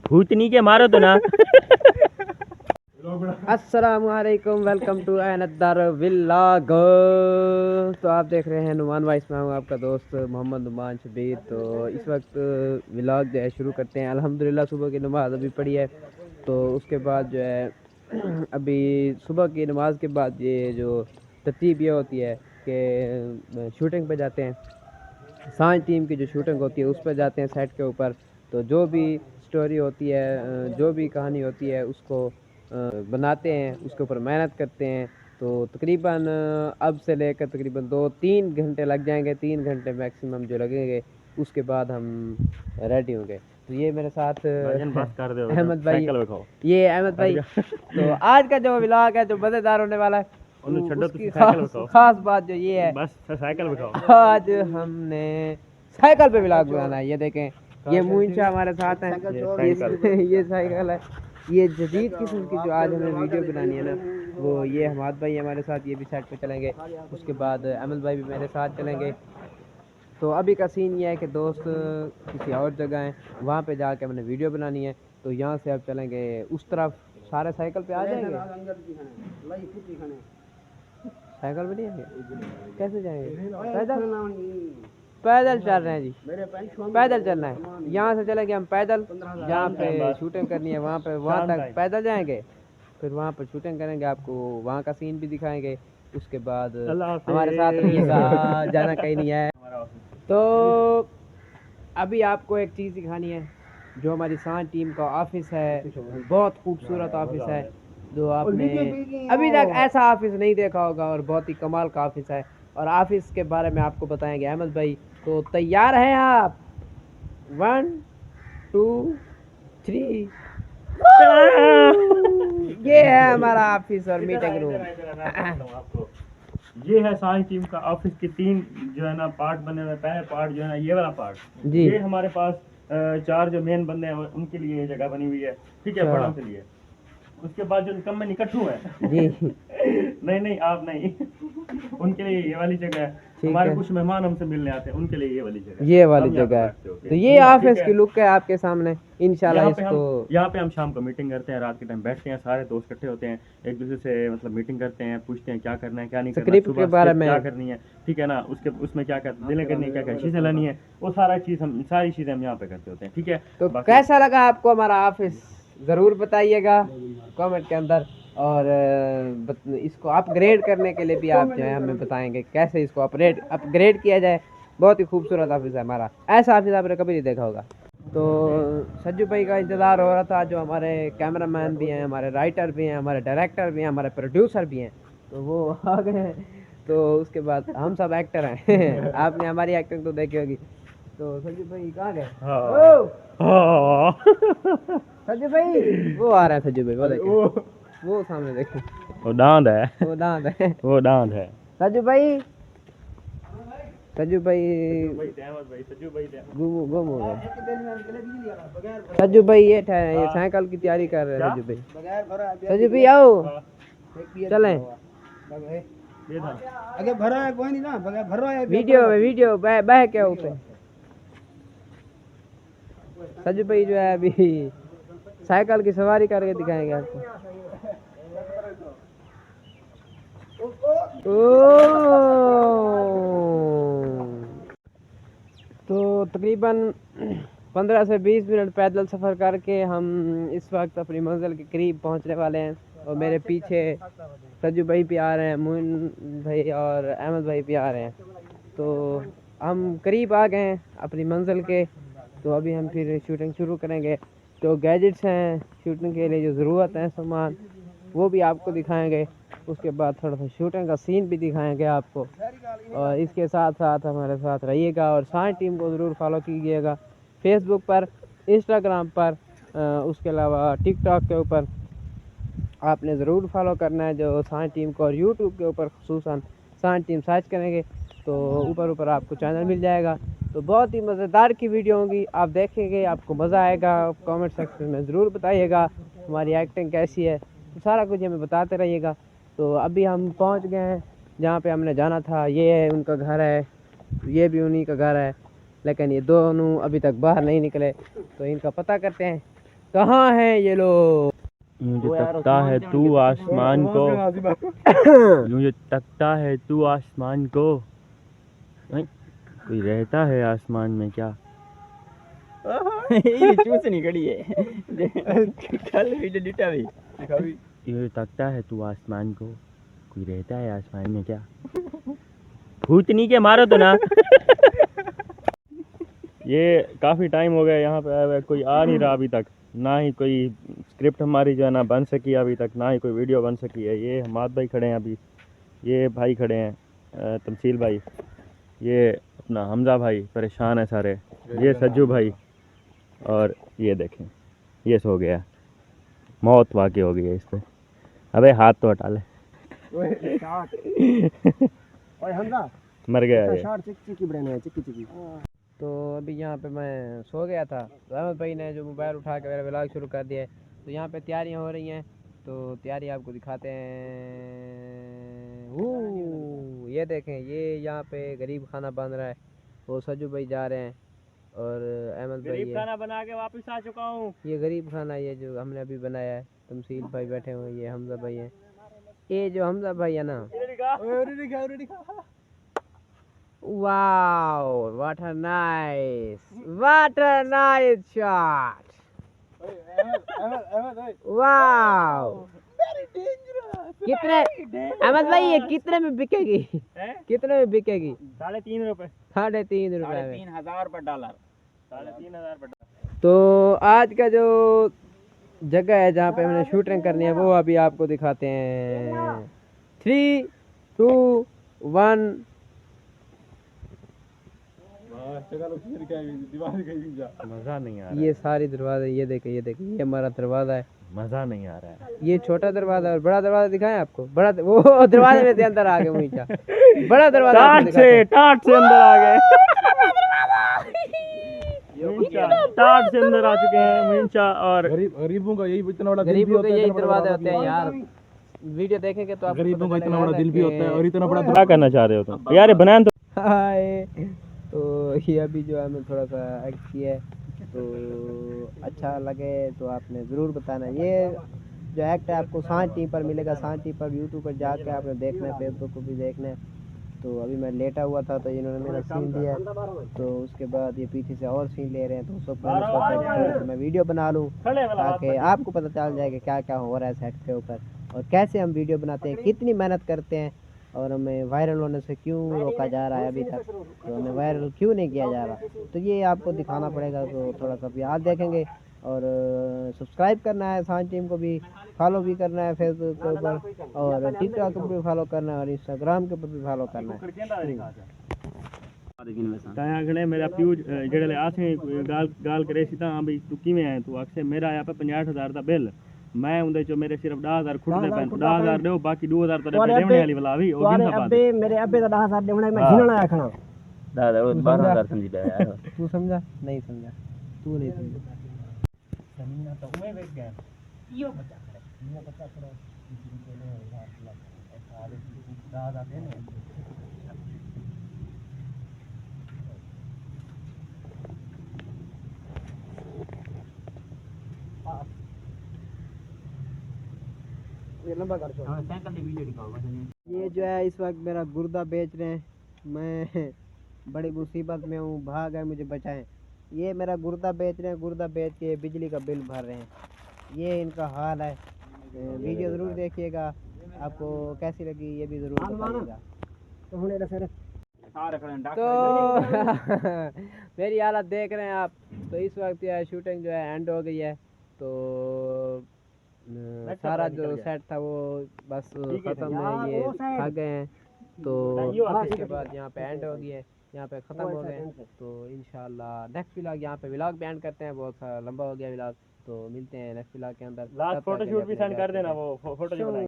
भूतनी के मारो तो ना। अस्सलामुअलैकुम, वेलकम टू अनदर व्लॉग। तो आप देख रहे हैं नुमान वाइस, मैं हूँ आपका दोस्त मोहम्मद नुमान शबीर। तो इस वक्त व्लॉग जो है शुरू करते हैं। अल्हम्दुलिल्लाह सुबह की नमाज़ अभी पढ़ी है, तो उसके बाद जो है अभी सुबह की नमाज के बाद ये जो तरतीब ये होती है कि शूटिंग पे जाते हैं। सांझ टीम की जो शूटिंग होती है उस पर जाते हैं सेट के ऊपर। तो जो भी स्टोरी होती है, जो भी कहानी होती है उसको बनाते हैं, उसके ऊपर मेहनत करते हैं। तो तकरीबन अब से लेकर तकरीबन 2-3 घंटे लग जाएंगे, 3 घंटे मैक्सिमम जो लगेंगे। उसके बाद हम रेडी होंगे। तो ये मेरे साथ बस कर दो अहमद भाई, साइकिल दिखाओ। ये अहमद भाई। तो आज का जो व्लॉग है जो मज़ेदार होने वाला है, उसकी खास बात जो ये है, बस साइकिल दिखाओ। आज हमने साइकिल पे व्लॉग बनाना है। ये देखें, ये मुंशा हमारे साथ है, ये साइकिल है। ये जदीद किस्म की जो आज हमें वीडियो बनानी है ना, वो ये हमाद भाई हमारे साथ, ये भी सेट पे चलेंगे। उसके बाद अमल भाई भी मेरे साथ चलेंगे। तो अभी का सीन ये है कि दोस्त किसी और जगह हैं, वहाँ पे जाके हमने वीडियो बनानी है। तो यहाँ से अब चलेंगे उस तरफ। सारे साइकिल पे आ जाएंगे, साइकिल पे नहीं आएंगे, कैसे जाएंगे? पैदल चल रहे हैं जी, पैदल चलना है। यहाँ से चलेंगे हम पैदल, जहाँ पे शूटिंग करनी है वहाँ पे, वहाँ तक पैदल जाएंगे। फिर वहाँ पर शूटिंग करेंगे, आपको वहाँ का सीन भी दिखाएंगे। उसके बाद हमारे साथ रहिएगा, जाना कहीं नहीं है। तो अभी आपको एक चीज़ दिखानी है, जो हमारी सांझ टीम का ऑफिस है, बहुत खूबसूरत ऑफिस है, जो आपने अभी तक ऐसा ऑफिस नहीं देखा होगा और बहुत ही कमाल का ऑफिस है। और ऑफिस के बारे में आपको बताएंगे अहमद भाई। तो तैयार हैं आप? 1 2 3। ये है हमारा ऑफिस और मीटिंग रूम। ये है सांझ टीम का ऑफिस के 3 जो है ना पार्ट बने हुए। पहले पार्ट जो है ना ये वाला पार्ट जी, ये हमारे पास 4 जो मेन बंदे हैं उनके लिए ये जगह बनी हुई है, ठीक है, बड़ों के लिए। उसके बाद जो निकम्मे निकट्ठू है जी नहीं आप नहीं उनके लिए ये वाली जगह है। हमारे कुछ मेहमान हमसे मिलने आते हैं, उनके लिए ये वाली जगह, ये वाली जगह है। तो ये ऑफिस की लुक है आपके सामने इंशाल्लाह। इसको यहाँ पे हम शाम को मीटिंग करते हैं, रात के टाइम बैठते हैं, सारे दोस्त इकट्ठे होते हैं, एक दूसरे से मतलब मीटिंग करते हैं, पूछते हैं क्या करना है क्या नहीं करना, स्क्रिप्ट के बारे में क्या करनी है, ठीक है ना, उसके उसमें क्या क्या डिले करनी है, क्या क्या चीज़ें लानी है, वो सारी चीज़ें हम यहाँ पे करते होते हैं, ठीक है। तो कैसा लगा आपको हमारा ऑफिस, ज़रूर बताइएगा कमेंट के अंदर। और इसको अपग्रेड करने के लिए भी आप जो है हमें बताएंगे कैसे इसको अपग्रेड किया जाए। बहुत ही खूबसूरत ऑफिस है हमारा, ऐसा ऑफिस आपने कभी नहीं देखा होगा। तो सज्जू भाई का इंतज़ार हो रहा था, जो हमारे कैमरामैन भी हैं, हमारे राइटर भी हैं, हमारे डायरेक्टर भी हैं, हमारे प्रोड्यूसर भी हैं, तो वो आ गए हैं। तो उसके बाद हम सब एक्टर हैं आपने हमारी एक्टिंग तो देखी होगी। तो सज्जू भाई कहाँ गए? सज्जू भाई वो आ रहा है, सज्जू भाई वो देखो, वो सामने देखो, वो दांत है, वो दांत है, वो दांत है। सज्जू भाई, सज्जू भाई गुम हो गए। सज्जू भाई ये साइकिल की तैयारी कर रहे हैं। सज्जू भाई, सज्जू भाई आओ चलें। अगे भरा है कोई नहीं ना, भरा है वीडियो बह क्या ऊपर। सज्जू भाई जो है अभी साइकिल की सवारी करके दिखाएंगे आपको। तो तकरीबन 15 से 20 मिनट पैदल सफ़र करके हम इस वक्त अपनी मंजिल के करीब पहुंचने वाले हैं। और मेरे पीछे सज्जू भाई भी आ रहे हैं, मोइन भाई और अहमद भाई भी आ रहे हैं। तो हम करीब आ गए हैं अपनी मंजिल के। तो अभी हम फिर शूटिंग शुरू करेंगे। जो गैजेट्स हैं शूटिंग के लिए, जो ज़रूरत है सामान, वो भी आपको दिखाएंगे। उसके बाद थोड़ा सा शूटिंग का सीन भी दिखाएंगे आपको। और इसके साथ साथ हमारे साथ रहिएगा और सांझ टीम को ज़रूर फॉलो कीजिएगा फेसबुक पर, इंस्टाग्राम पर, उसके अलावा टिकटॉक के ऊपर आपने ज़रूर फॉलो करना है जो सांझ टीम को। और यूट्यूब के ऊपर खुसूसन सांझ टीम सर्च करेंगे तो ऊपर आपको चैनल मिल जाएगा। तो बहुत ही मज़ेदार की वीडियो होंगी, आप देखेंगे, आपको मज़ा आएगा। कमेंट सेक्शन में ज़रूर बताइएगा हमारी एक्टिंग कैसी है, तो सारा कुछ हमें बताते रहिएगा। तो अभी हम पहुंच गए हैं जहाँ पे हमने जाना था। ये है उनका घर है, ये भी उन्हीं का घर है, लेकिन ये दोनों अभी तक बाहर नहीं निकले, तो इनका पता करते हैं कहाँ हैं ये लोग। मुझे तकता है तू आसमान को, मुझे तकता है तू आसमान को, नहीं, कोई रहता है आसमान में क्या? ये चूस नहीं खड़ी है कल वीडियो डिटा भी दिखावी। मुझे तकता है तू आसमान को, कोई रहता है आसमान में क्या? भूतनी के मारो तो ना। ये काफ़ी टाइम हो गया यहाँ पे आए हुए, कोई आ नहीं रहा अभी तक, ना ही कोई स्क्रिप्ट हमारी जो है ना बन सकी अभी तक, ना ही कोई वीडियो बन सकी है। ये हमाद भाई खड़े हैं अभी, ये भाई खड़े हैं तमसील भाई, ये अपना हमजा भाई परेशान है सारे, ये सज्जू भाई, और ये देखें ये सो गया, मौत वाक़ई हो गई है इस पर। अबे हाथ तो हटा ले। मर गया ये। तो अभी यहाँ पे मैं सो गया था, तो अहमद भाई ने जो मोबाइल उठा के मेरा व्लॉग शुरू कर दिया है। तो यहाँ पे तैयारियाँ हो रही हैं, तो तैयारी आपको दिखाते हैं। ये देखें, ये यहाँ पे गरीब खाना बन रहा है, वो सज्जू भाई जा रहे हैं और अहमद भाई गरीब खाना बना के वापस आ चुका हूँ। ये गरीब खाना ये जो हमने अभी बनाया है, तमसील भाई बैठे हुए हैं, ये हमजा भाई हैं। ये जो हमजा भाई है ना, wow what a nice shot, wow कितने अहमद भाई ये कितने में बिकेगी? कितने में बिकेगी? 3.5 रुपये। 3.5 रुपये में। 3,000 पर डॉलर। 3,500 पर। तो आज का जो जगह है जहाँ पे हमने शूटिंग करनी है, वो अभी आपको दिखाते हैं। 3, 2, 1। मज़ा नहीं आ रहा। ये सारी दरवाजा, ये देखे ये हमारा दरवाजा है। मज़ा नहीं आ रहा है। ये छोटा दरवाजा और बड़ा दरवाजा दिखाएं आपको। बड़ा वो दरवाजे में से अंदर आ गए मुईचा, बड़ा दरवाजा आपको दिखाते हैं। टाट से अंदर आ गए। टाट से अंदर आ चुके हैं मिंचा। और गरीबों का यही इतना बड़ा गरीबों के यही दरवाजे होते हैं यार, वीडियो देखेंगे तो आपको गरीबों का इतना बड़ा दिल भी होता है और इतना बड़ा क्या करना चाह रहे हो तुम यार? बनान तो हाय। तो ये अभी जो है हमें थोड़ा सा एक्ट किया है, तो अच्छा लगे तो आपने ज़रूर बताना। ये जो एक्ट है आपको सांझ टीम पर मिलेगा, सांझ टीम पर यूट्यूब पर जाकर आपने देखना है, फेसबुक को भी देखना है। तो अभी मैं लेटा हुआ था तो इन्होंने मेरा सीन दिया, तो उसके बाद ये पीछे से और सीन ले रहे हैं, तो सब तो मैं वीडियो बना लूँ ताकि आपको पता चल जाए कि क्या क्या हो रहा है सेट के ऊपर, और कैसे हम वीडियो बनाते हैं, कितनी मेहनत करते हैं, और हमें वायरल होने से क्यों रोका जा रहा है अभी तक, तो हमें वायरल क्यों नहीं किया जा रहा, तो ये आपको दिखाना पड़ेगा। तो थोड़ा सा भी आप देखेंगे और सब्सक्राइब करना है, सांझ टीम को भी फॉलो भी करना है फेसबुक के ऊपर, और टिकटॉक पर भी फॉलो करना है, और इंस्टाग्राम के ऊपर भी फॉलो करना है। खड़े मेरा प्यूज जेड़े आसे गाल करे सी तां बई तू किवें है, तू आखे मेरा आया पे 50,000 दा बिल, मैं उंदे चो मेरे सिर्फ 10,000 खुटदे पैन, 10,000 देओ, बाकी 2,000 तो देवने वाली वाला भी ओ गिनता पा दे। मेरे अब्बे का 10,000 देवना मैं घिनना आखना दादा वो 12,000 समझी पे यार। तू समझा? नहीं समझा, तू नहीं समझा। जमीन तो हुए बेच गए यो बच्चा खड़े ये जो है इस वक्त मेरा गुर्दा बेच रहे हैं, मैं बड़ी मुसीबत में हूँ, भाग आए मुझे बचाएं। ये मेरा गुर्दा बेच रहे हैं, गुर्दा बेच के बिजली का बिल भर रहे हैं, ये इनका हाल है। वीडियो ज़रूर देखिएगा, आपको कैसी लगी ये भी ज़रूर बताइएगा। तो मेरी हालत देख रहे हैं आप। तो इस वक्त यह शूटिंग जो है एंड हो गई है, तो सारा जो सेट था वो बस ख़त्म है, ये थक गए हैं, तो इसके बाद यहाँ पे एंड हो गई है, यहाँ पे ख़त्म हो गए। तो इंशाल्लाह नेक्स्ट व्लॉग यहाँ पे व्लॉग भी एंड करते हैं, बहुत सा लंबा हो गया व्लॉग, तो मिलते हैं नेक्स्ट व्लॉग के अंदर। लास्ट फोटोशूट भी सेंड कर देना, वो फोटो जो बनाई।